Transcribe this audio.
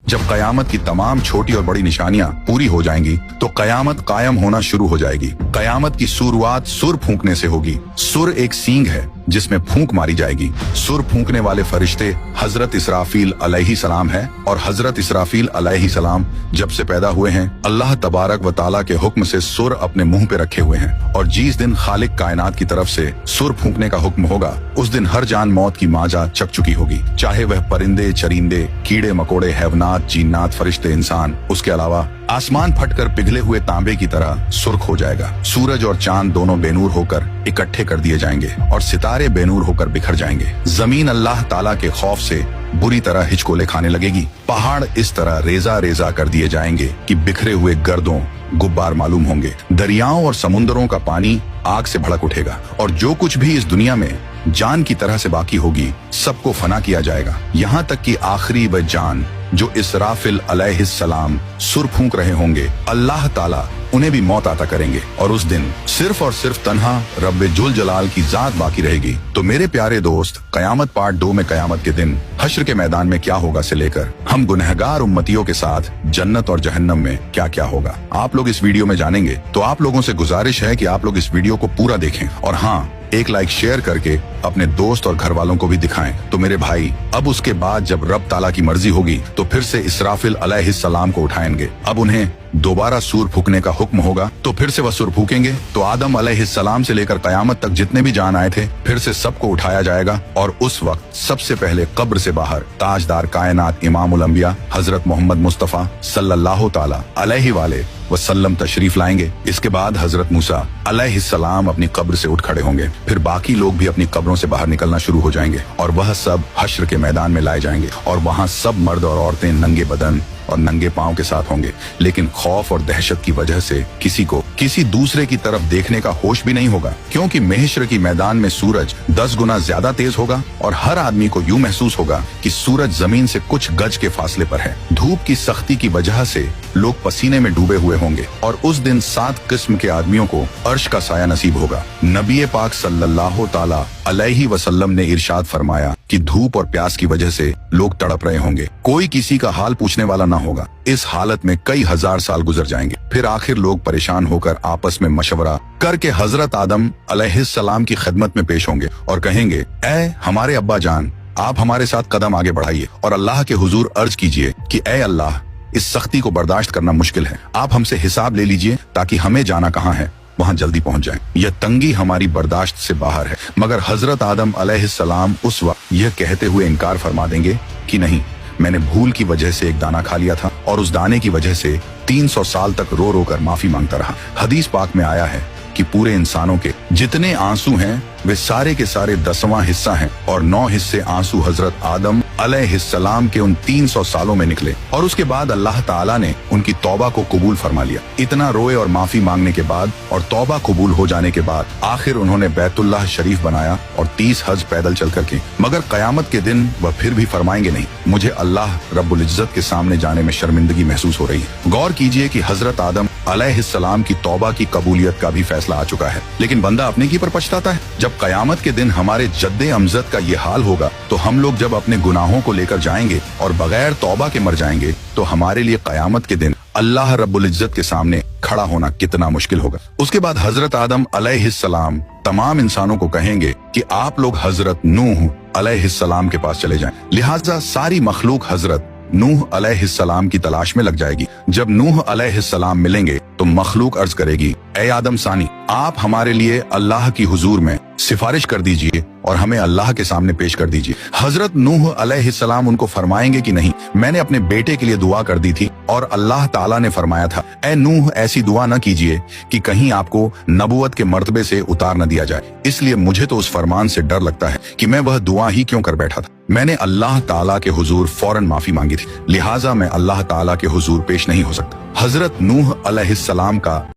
जब कयामत की तमाम छोटी और बड़ी निशानियां पूरी हो जाएंगी तो कयामत कायम होना शुरू हो जाएगी। कयामत की शुरुआत सुर फूंकने से होगी। सुर एक सींग है जिसमें फूंक मारी जाएगी। सुर फूंकने वाले फरिश्ते हजरत इसराफील अलैहि सलाम है और हजरत इसराफील अलैहि सलाम जब से पैदा हुए हैं अल्लाह तबारक व ताला के हुक्म से सुर अपने मुंह पे रखे हुए हैं और जिस दिन खालिक कायनात की तरफ से सुर फूंकने का हुक्म होगा उस दिन हर जान मौत की माजा चक चुकी होगी, चाहे वह परिंदे, चरिंदे, कीड़े मकोड़े, हैवनात, जिन्नात, फरिश्ते, इंसान। उसके अलावा आसमान फटकर पिघले हुए तांबे की तरह सुर्ख हो जाएगा। सूरज और चांद दोनों बेनूर होकर इकट्ठे कर दिए जाएंगे और सितारे बेनूर होकर बिखर जाएंगे। जमीन अल्लाह ताला के खौफ से बुरी तरह हिचकोले खाने लगेगी। पहाड़ इस तरह रेजा रेजा कर दिए जाएंगे कि बिखरे हुए गर्दों गुब्बार मालूम होंगे। दरियाओं और समुद्रों का पानी आग से भड़क उठेगा और जो कुछ भी इस दुनिया में जान की तरह से बाकी होगी सबको फना किया जाएगा, यहाँ तक कि आखिरी व जान जो इसराफिल अलैहिस्सलाम सुर फूंक रहे होंगे अल्लाह ताला उन्हें भी मौत आता करेंगे और उस दिन सिर्फ और सिर्फ तन्हा रब्बे जुल जलाल की जात बाकी रहेगी। तो मेरे प्यारे दोस्त, कयामत पार्ट 2 में कयामत के दिन हश्र के मैदान में क्या होगा से लेकर हम गुनहगार उम्मतियों के साथ जन्नत और जहन्नम में क्या क्या होगा आप लोग इस वीडियो में जानेंगे। तो आप लोगों से गुजारिश है कि आप लोग इस वीडियो को पूरा देखें और हाँ, एक लाइक शेयर करके अपने दोस्त और घर वालों को भी दिखाएं। तो मेरे भाई, अब उसके बाद जब रब ताला की मर्जी होगी तो फिर से इसराफिल अलैहिस्सलाम को उठाएंगे। अब उन्हें दोबारा सूर फूकने का हुक्म होगा तो फिर से वह सूर फूकेंगे। तो आदम अलैहिस्सलाम से लेकर कयामत तक जितने भी जान आए थे फिर से सबको उठाया जाएगा और उस वक्त सबसे पहले कब्र से बाहर ताजदार कायनात इमामुल अंबिया हजरत मोहम्मद मुस्तफा सल्लल्लाहु ताला अलैहि वाले वसल्लम तशरीफ लाएंगे। इसके बाद हजरत मूसा अलैहिस्सलाम अपनी कब्र से उठ खड़े होंगे। फिर बाकी लोग भी अपनी कब्रों से बाहर निकलना शुरू हो जाएंगे और वह सब हश्र के मैदान में लाए जाएंगे और वहाँ सब मर्द और औरतें नंगे बदन और नंगे पांव के साथ होंगे, लेकिन खौफ और दहशत की वजह से किसी को किसी दूसरे की तरफ देखने का होश भी नहीं होगा, क्योंकि महशर की मैदान में सूरज 10 गुना ज्यादा तेज होगा और हर आदमी को यूं महसूस होगा कि सूरज जमीन से कुछ गज के फासले पर है। धूप की सख्ती की वजह से लोग पसीने में डूबे हुए होंगे और उस दिन 7 किस्म के आदमियों को अर्श का साया नसीब होगा। नबी पाक सल्लल्लाहु ताला अलैहि वसल्लम ने इरशाद फरमाया कि धूप और प्यास की वजह से लोग तड़प रहे होंगे, कोई किसी का हाल पूछने वाला ना होगा। इस हालत में कई हजार साल गुजर जाएंगे। फिर आखिर लोग परेशान होकर आपस में मशवरा करके हजरत आदम अलैहिस्सलाम की खिदमत में पेश होंगे और कहेंगे, ऐ हमारे अब्बा जान, आप हमारे साथ कदम आगे बढ़ाइए और अल्लाह के हुजूर अर्ज कीजिए कि ऐ अल्लाह, इस सख्ती को बर्दाश्त करना मुश्किल है, आप हमसे हिसाब ले लीजिए ताकि हमें जाना कहाँ है वहाँ जल्दी पहुँच जाएं। यह तंगी हमारी बर्दाश्त से बाहर है। मगर हजरत आदम अलैहिस्सलाम उस वक्त यह कहते हुए इनकार फरमा देंगे कि नहीं, मैंने भूल की वजह से एक दाना खा लिया था और उस दाने की वजह से 300 साल तक रो रो कर माफी मांगता रहा। हदीस पाक में आया है कि पूरे इंसानों के जितने आंसू हैं वे सारे के सारे 10वां हिस्सा हैं और 9 हिस्से आंसू हजरत आदम अलैहिस्सलाम के उन 300 सालों में निकले और उसके बाद अल्लाह ताला ने उनकी तौबा को कबूल फरमा लिया। इतना रोए और माफी मांगने के बाद और तौबा कबूल हो जाने के बाद आखिर उन्होंने बैतुल्लाह शरीफ बनाया और 30 हज पैदल चल कर की। मगर कयामत के दिन वह फिर भी फरमाएंगे, नहीं, मुझे अल्लाह रब्बुल इज्जत के सामने जाने में शर्मिंदगी महसूस हो रही है। गौर कीजिए कि हजरत आदम अलैहिस्सलाम की तौबा की कबूलियत का भी फैसला आ चुका है, लेकिन बंदा अपने की पर पछताता है। जब कयामत के दिन हमारे जद्दे अमजद का ये हाल होगा तो हम लोग जब अपने गुनाहों को लेकर जाएंगे और बगैर तौबा के मर जाएंगे तो हमारे लिए कयामत के दिन अल्लाह रब्बुल इज्जत के सामने खड़ा होना कितना मुश्किल होगा। उसके बाद हजरत आदम अलैहिस्सलाम तमाम इंसानों को कहेंगे कि आप लोग हजरत नूह अलैहिस्सलाम के पास चले जाएं। लिहाजा सारी मखलूक हजरत नूह अलैहिस्सलाम की तलाश में लग जाएगी। जब नूह अलैहिस्सलाम मिलेंगे तो मखलूक अर्ज करेगी, ए आदम सानी, आप हमारे लिए अल्लाह की हुजूर में सिफारिश कर दीजिए और हमें अल्लाह के सामने पेश कर दीजिए। हजरत नूह अलैहिस्सलाम उनको फरमाएंगे कि नहीं, मैंने अपने बेटे के लिए दुआ कर दी थी और अल्लाह ताला ने फरमाया था, ए नूह, ऐसी दुआ न कीजिए कि कहीं आपको नबुवत के मर्तबे से उतार न दिया जाए। इसलिए मुझे तो उस फरमान से डर लगता है कि मैं वह दुआ ही क्यों कर बैठा था। मैंने अल्लाह ताला के हुजूर फौरन माफी मांगी थी, लिहाजा मैं अल्लाह ताला के हुजूर पेश नहीं हो सकता। हजरत नूह अलैहिस्सलाम का